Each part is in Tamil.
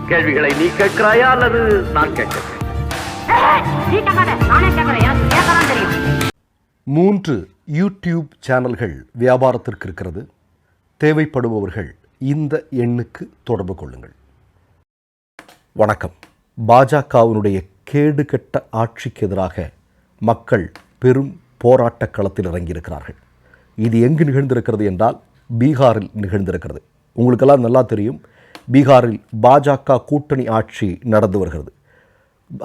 கேள்விகளை நீ கேட்கிறாயா அல்லது நான் கேட்கிறேன்? 3 யூடியூப் சேனல்கள் வியாபாரத்திற்கு இருக்கிறது. தேவைப்படுபவர்கள் இந்த எண்ணுக்கு தொடர்பு கொள்ளுங்கள். வணக்கம். பாஜகவினுடைய கேடுகெட்ட ஆட்சிக்கு எதிராக மக்கள் பெரும் போராட்ட களத்தில் இறங்கியிருக்கிறார்கள். இது எங்கு நிகழ்ந்திருக்கிறது என்றால் பீகாரில் நிகழ்ந்திருக்கிறது. உங்களுக்கெல்லாம் நல்லா தெரியும், பீகாரில் பாஜக கூட்டணி ஆட்சி நடந்து வருகிறது.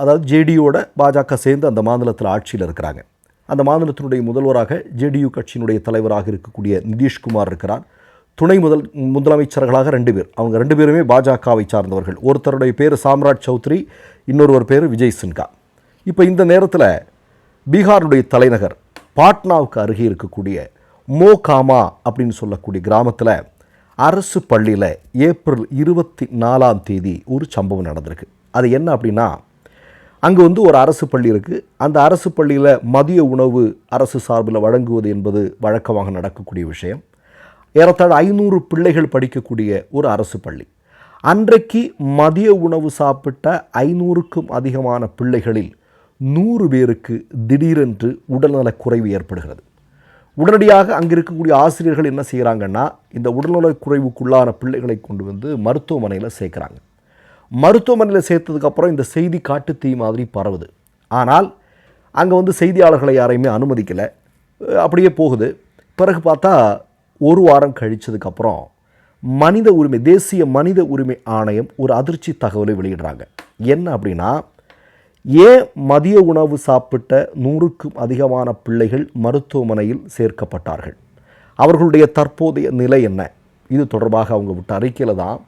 அதாவது ஜேடியோட பாஜக சேர்ந்து அந்த மாநிலத்தில் ஆட்சியில் இருக்கிறாங்க. அந்த மாநிலத்தினுடைய முதல்வராக ஜேடியு கட்சியினுடைய தலைவராக இருக்கக்கூடிய நிதிஷ்குமார் இருக்கிறார். துணை முதலமைச்சர்களாக 2 பேர். அவங்க 2 பேருமே பாஜகவை சார்ந்தவர்கள். ஒருத்தருடைய பேர் சாம்ராஜ் சௌத்ரி, இன்னொருவர் பேர் விஜய் சின்ஹா. இப்போ இந்த நேரத்தில் பீகாருடைய தலைநகர் பாட்னாவுக்கு அருகே இருக்கக்கூடிய மோகாமா அப்படின்னு சொல்லக்கூடிய கிராமத்தில் அரசு பள்ளியில் ஏப்ரல் 24ஆம் தேதி ஒரு சம்பவம் நடந்திருக்கு. அது என்ன அப்படின்னா, அங்கே ஒரு அரசு பள்ளி இருக்குது. அந்த அரசு பள்ளியில் மதிய உணவு அரசு சார்பில் வழங்குவது என்பது வழக்கமாக நடக்கக்கூடிய விஷயம். ஏறத்தாழ 500 பிள்ளைகள் படிக்கக்கூடிய ஒரு அரசு பள்ளி. அன்றைக்கு மதிய உணவு சாப்பிட்ட 500க்கும் அதிகமான பிள்ளைகளில் 100 பேருக்கு திடீரென்று உடல்நலக் குறைவு ஏற்படுகிறது. உடனடியாக அங்கே இருக்கக்கூடிய ஆசிரியர்கள் என்ன செய்கிறாங்கன்னா, இந்த உடல்நலக் குறைவுக்குள்ளான பிள்ளைகளை கொண்டு வந்து மருத்துவமனையில் சேர்க்குறாங்க. மருத்துவமனையில் சேர்த்ததுக்கப்புறம் இந்த செய்தி காட்டு தீ மாதிரி பரவுது. ஆனால் அங்கே செய்தியாளர்களை யாரையுமே அனுமதிக்கலை, அப்படியே போகுது. பிறகு பார்த்தா 1 வாரம் கழித்ததுக்கப்புறம் தேசிய மனித உரிமை ஆணையம் ஒரு அதிர்ச்சி தகவலை வெளியிடுறாங்க. என்ன அப்படின்னா, ஏன் மதிய உணவு சாப்பிட்ட 100க்கும் அதிகமான பிள்ளைகள் மருத்துவமனையில் சேர்க்கப்பட்டார்கள், அவர்களுடைய தற்போதைய நிலை என்ன? இது தொடர்பாக அவங்க விட்ட அறிக்கையில் தான்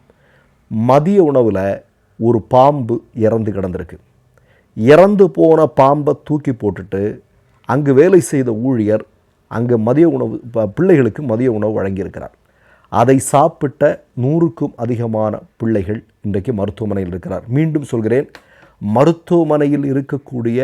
மதிய உணவில் ஒரு பாம்பு இறந்து கிடந்திருக்கு. இறந்து போன பாம்பை தூக்கி போட்டுட்டு அங்கு வேலை செய்த ஊழியர் அங்கே பிள்ளைகளுக்கு மதிய உணவு வழங்கியிருக்கிறார். அதை சாப்பிட்ட 100க்கும் அதிகமான பிள்ளைகள் இன்றைக்கு மருத்துவமனையில் இருக்கிறார். மீண்டும் சொல்கிறேன், மருத்துவமனையில் இருக்கக்கூடிய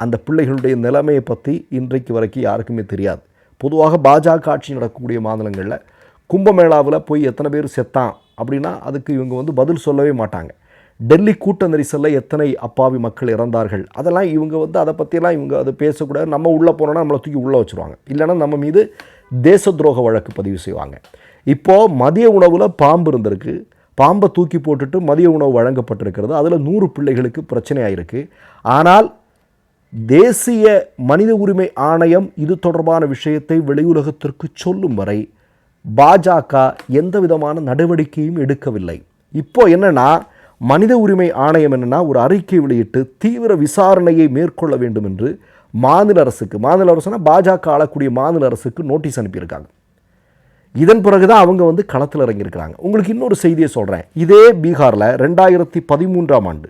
அந்த பிள்ளைகளுடைய நிலைமையை பற்றி இன்றைக்கு வரைக்கும் யாருக்குமே தெரியாது. பொதுவாக பாஜக ஆட்சி நடக்கக்கூடிய மாநிலங்களில் கும்பமேளாவில் போய் எத்தனை பேர் செத்தான் அப்படின்னா அதுக்கு இவங்க பதில் சொல்லவே மாட்டாங்க. டெல்லி கூட்ட நெரிசலில் எத்தனை அப்பாவி மக்கள் இறந்தார்கள், அதெல்லாம் இவங்க அதை பற்றியெல்லாம் இவங்க அது பேசக்கூடாது. நம்ம உள்ளே போனோன்னா நம்மளை தூக்கி உள்ளே வச்சுருவாங்க, இல்லைன்னா நம்ம மீது தேச துரோக வழக்கு பதிவு செய்வாங்க. இப்போது மதிய உணவில் பாம்பு இருந்திருக்கு, பாம்பை தூக்கி போட்டுட்டு மதிய உணவு வழங்கப்பட்டிருக்கிறது. அதில் 100 பிள்ளைகளுக்கு பிரச்சனையாயிருக்கு. ஆனால் தேசிய மனித உரிமை ஆணையம் இது தொடர்பான விஷயத்தை வெளியுலகத்திற்கு சொல்லும் வரை பாஜக எந்த விதமான நடவடிக்கையும் எடுக்கவில்லை. இப்போ என்னன்னா, மனித உரிமை ஆணையம் ஒரு அறிக்கை வெளியிட்டு தீவிர விசாரணையை மேற்கொள்ள வேண்டும் என்று மாநில அரசுனா பாஜக ஆளக்கூடிய மாநில அரசுக்கு நோட்டீஸ் அனுப்பியிருக்காங்க. இதன் பிறகு தான் அவங்க களத்தில் இறங்கியிருக்கிறாங்க. உங்களுக்கு இன்னொரு செய்தியை சொல்கிறேன். இதே பீகாரில் 2013ஆம் ஆண்டு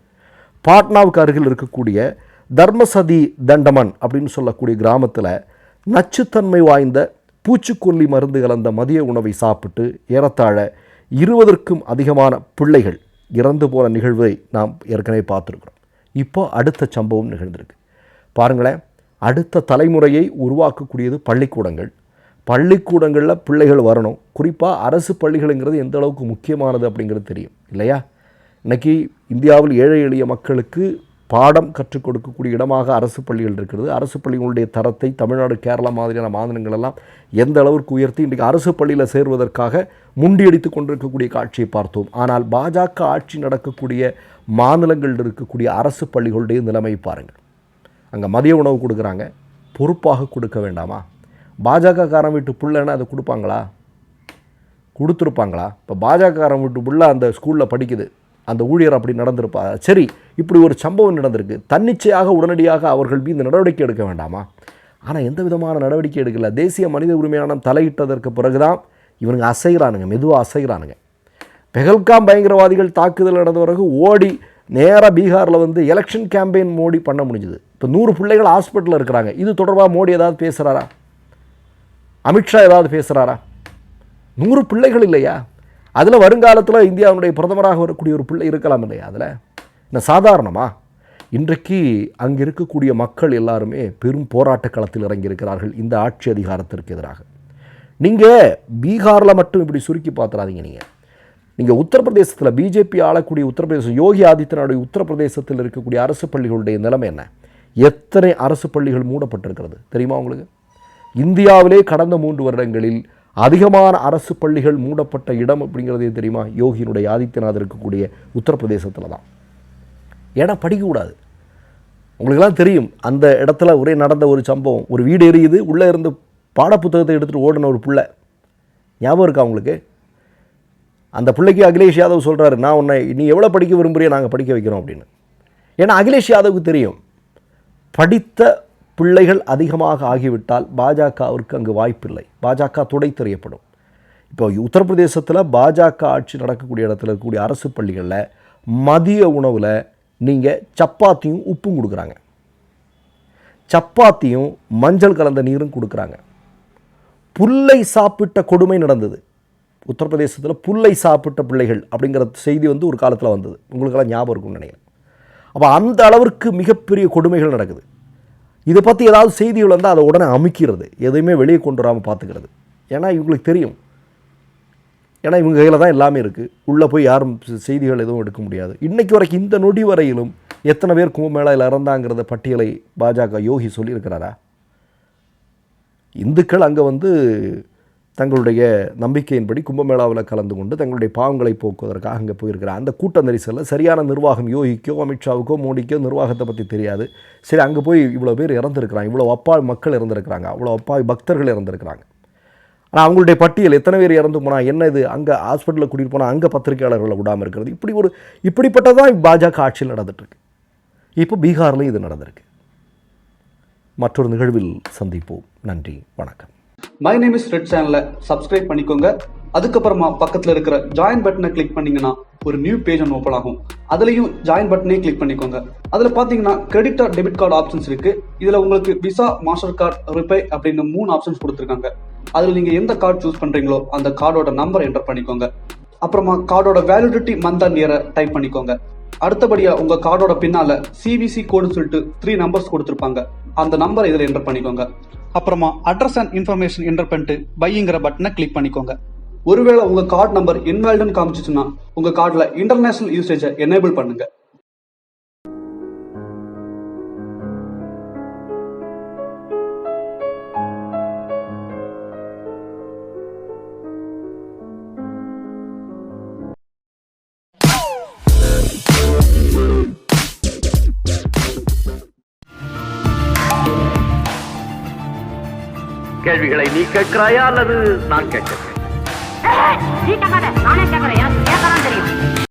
பாட்னாவுக்கு அருகில் இருக்கக்கூடிய தர்மசதி தண்டமன் அப்படின்னு சொல்லக்கூடிய கிராமத்தில் நச்சுத்தன்மை வாய்ந்த பூச்சிக்கொல்லி மருந்து கலந்த மதிய உணவை சாப்பிட்டு ஏறத்தாழ 20க்கும் அதிகமான பிள்ளைகள் இறந்து போன நிகழ்வை நாம் ஏற்கனவே பார்த்துருக்குறோம். இப்போ அடுத்த சம்பவம் நிகழ்ந்திருக்கு. பாருங்களேன், அடுத்த தலைமுறையை உருவாக்கக்கூடியது பள்ளிக்கூடங்களில் பிள்ளைகள் வரணும். குறிப்பாக அரசு பள்ளிகளுங்கிறது எந்த அளவுக்கு முக்கியமானது அப்படிங்கிறது தெரியும் இல்லையா? இன்றைக்கி இந்தியாவில் ஏழை எளிய மக்களுக்கு பாடம் கற்றுக் கொடுக்கக்கூடிய இடமாக அரசு பள்ளிகள் இருக்கிறது. அரசு பள்ளிகளுடைய தரத்தை தமிழ்நாடு, கேரளா மாதிரியான மாநிலங்களெல்லாம் எந்த அளவிற்கு உயர்த்தி இன்றைக்கு அரசு பள்ளியில் சேர்வதற்காக முண்டியடித்து கொண்டிருக்கக்கூடிய காட்சியை பார்த்தோம். ஆனால் பாஜக ஆட்சி நடக்கக்கூடிய மாநிலங்களில் இருக்கக்கூடிய அரசு பள்ளிகளுடைய நிலைமை பாருங்கள். அங்கே மதிய உணவு கொடுக்குறாங்க, பொறுப்பாக கொடுக்க வேண்டாமா? பாஜக காரன் வீட்டு பிள்ளைன்னா அதை கொடுத்துருப்பாங்களா? இப்போ பாஜக காரன் வீட்டு பிள்ளை அந்த ஸ்கூலில் படிக்குது, அந்த ஊழியர் அப்படி நடந்திருப்பா? சரி, இப்படி ஒரு சம்பவம் நடந்திருக்கு. தன்னிச்சையாக உடனடியாக அவர்கள் மீது நடவடிக்கை எடுக்க வேண்டாமா? ஆனால் எந்த விதமான நடவடிக்கை எடுக்கல. தேசிய மனித உரிமையான தலையிட்டதற்கு பிறகுதான் இவனுங்க மெதுவாக அசைகிறானுங்க. பெஹல்காம் பயங்கரவாதிகள் தாக்குதல் நடந்த பிறகு ஓடி நேராக பீகாரில் எலெக்ஷன் கேம்பெயின் மோடி பண்ண முடிஞ்சுது. இப்போ 100 பிள்ளைகள் ஹாஸ்பிட்டலில் இருக்கிறாங்க. இது தொடர்பாக மோடி ஏதாவது பேசுகிறாரா? அமித்ஷா ஏதாவது பேசுகிறாரா? 100 பிள்ளைகள் இல்லையா? அதில் வருங்காலத்தில் இந்தியாவுடைய பிரதமராக வரக்கூடிய ஒரு பிள்ளை இருக்கலாம் இல்லையா? அதில் என்ன சாதாரணமா? இன்றைக்கு அங்கே இருக்கக்கூடிய மக்கள் எல்லாருமே பெரும் போராட்ட களத்தில் இறங்கியிருக்கிறார்கள் இந்த ஆட்சி அதிகாரத்திற்கு எதிராக. நீங்கள் பீகாரில் மட்டும் இப்படி சுருக்கி பார்த்துறாதீங்க. நீங்கள் நீங்கள் உத்தரப்பிரதேசத்தில் பிஜேபி ஆளக்கூடிய உத்தரப்பிரதேசம் யோகி ஆதித்யநாத் உத்தரப்பிரதேசத்தில் இருக்கக்கூடிய அரசு பள்ளிகளுடைய நிலைமை என்ன? எத்தனை அரசு பள்ளிகள் மூடப்பட்டிருக்கிறது தெரியுமா உங்களுக்கு? இந்தியாவிலே கடந்த 3 வருடங்களில் அதிகமான அரசு பள்ளிகள் மூடப்பட்ட இடம் அப்படிங்கிறதே தெரியுமா? யோகியினுடைய ஆதித்யநாத் இருக்கக்கூடிய உத்தரப்பிரதேசத்தில் தான். ஏன்னா படிக்கக்கூடாது. உங்களுக்கெல்லாம் தெரியும், அந்த இடத்துல ஒரே நடந்த ஒரு சம்பவம். ஒரு வீடு எரியுது, உள்ளே இருந்து பாடப்புத்தகத்தை எடுத்துகிட்டு ஓடின ஒரு பிள்ளை. ஞாபகம் இருக்கா உங்களுக்கு? அந்த பிள்ளைக்கு அகிலேஷ் யாதவ் சொல்கிறாரு, நான் உன்னை நீ எவ்வளோ படிக்க விரும்புறியோ நாங்கள் படிக்க வைக்கிறோம் அப்படின்னு. ஏன்னா அகிலேஷ் யாதவுக்கு தெரியும், படித்த பிள்ளைகள் அதிகமாக ஆகிவிட்டால் பாஜகவிற்கு அங்கு வாய்ப்பில்லை, பாஜக துடைத்தெறியப்படும். இப்போ உத்தரப்பிரதேசத்தில் பாஜக ஆட்சி நடக்கக்கூடிய இடத்துல இருக்கக்கூடிய அரசு பள்ளிகளில் மதிய உணவில் நீங்கள் சப்பாத்தியும் உப்பும் கொடுக்குறாங்க, சப்பாத்தியும் மஞ்சள் கலந்த நீரும் கொடுக்குறாங்க. புல்லை சாப்பிட்ட கொடுமை நடந்தது உத்தரப்பிரதேசத்தில். புல்லை சாப்பிட்ட பிள்ளைகள் அப்படிங்கிற செய்தி ஒரு காலத்தில் வந்தது, உங்களுக்கெல்லாம் ஞாபகம் இருக்கும்னு நினைக்கிறேன். அப்போ அந்த அளவிற்கு மிகப்பெரிய கொடுமைகள் நடக்குது. இதை பற்றி ஏதாவது செய்திகள் வந்தால் அதை உடனே அமுக்கிறது, எதையுமே வெளியே கொண்டு வராமல் பார்த்துக்கிறது. ஏன்னா இவங்களுக்கு தெரியும், ஏன்னா இவங்க கையில் தான் எல்லாமே இருக்குது, உள்ளே போய் யாரும் செய்திகள் எதுவும் எடுக்க முடியாது. இன்றைக்கு வரைக்கும் இந்த நொடி வரையிலும் எத்தனை பேர் கும்பமேளாவில் இறந்தாங்கிறத பட்டியலை பாஜக யோகி சொல்லியிருக்கிறாரா? இந்துக்கள் அங்கே தங்களுடைய நம்பிக்கையின்படி கும்பமேளாவில் கலந்து கொண்டு தங்களுடைய பாவங்களை போக்குவதற்காக அங்கே போயிருக்கிறார். அந்த கூட்ட நெரிசலில் சரியான நிர்வாகம் யோகிக்கோ அமித்ஷாவுக்கோ மோடிக்கோ நிர்வாகத்தை பற்றி தெரியாது. சரி, அங்கே போய் இவ்வளோ பேர் இறந்துருக்கிறாங்க, இவ்வளோ அப்பாவி மக்கள் இறந்துருக்கிறாங்க, அவ்வளோ அப்பாவி பக்தர்கள் இறந்துருக்கிறாங்க. ஆனால் அவங்களுடைய பட்டியல் எத்தனை பேர் இறந்து போனால் என்ன, இது அங்கே ஹாஸ்பிட்டலில் கூட்டிகிட்டு போனால் அங்கே பத்திரிகையாளர்களை விடாமல் இருக்கிறது, இப்படிப்பட்டதான் பாஜக ஆட்சியில் நடந்துட்டுருக்கு. இப்போ பீகார்லையும் இது நடந்திருக்கு. மற்றொரு நிகழ்வில் சந்திப்போம். நன்றி, வணக்கம். மை நேம் இஸ் ரெட் சேனலை சப்ஸ்கிரைப் பண்ணிக்கோங்க. அதுக்கப்புறமா பக்கத்தில் இருக்கிற ஜாயின் பட்டனை கிளிக் பண்ணீங்கன்னா ஒரு நியூ பேஜ் ஒன்று ஓப்பன் ஆகும். அதுலேயும் ஜாயின் பட்டனே கிளிக் பண்ணிக்கோங்க. அதில் பார்த்தீங்கன்னா credit R debit card options இருக்கு. இதில் உங்களுக்கு விசா, மாஸ்டர் கார்டு, ரிப்பே அப்படின்னு 3 ஆப்ஷன்ஸ் கொடுத்துருக்காங்க. அதில் நீங்கள் எந்த கார்டு சூஸ் பண்ணுறீங்களோ அந்த கார்டோட நம்பர் என்டர் பண்ணிக்கோங்க. அப்புறமா கார்டோட வேலிடிட்டி மந்த் அண்ட் இயரை டைப் பண்ணிக்கோங்க. அடுத்தபடியா உங்க கார்டோட பின்னால சிவிசி கோடுன்னு சொல்லிட்டு 3 நம்பர்ஸ் கொடுத்துருப்பாங்க. அந்த நம்பரை இதில் என்டர் பண்ணிக்கோங்க. அப்புறமா அட்ரஸ் அண்ட் இன்ஃபர்மேஷன் என்டர் பண்ணிட்டு பைங்கிற பட்டனை கிளிக் பண்ணிக்கோங்க. ஒருவேளை உங்க கார்டு நம்பர் இன்வாலிட்னு காமிச்சிச்சுன்னா உங்க கார்டுல இன்டர்நேஷனல் யூசேஜை எனேபிள் பண்ணுங்க. கேள்விகளை நீ கேட்கிறாயா அல்லது நான் கேட்கிறேன்?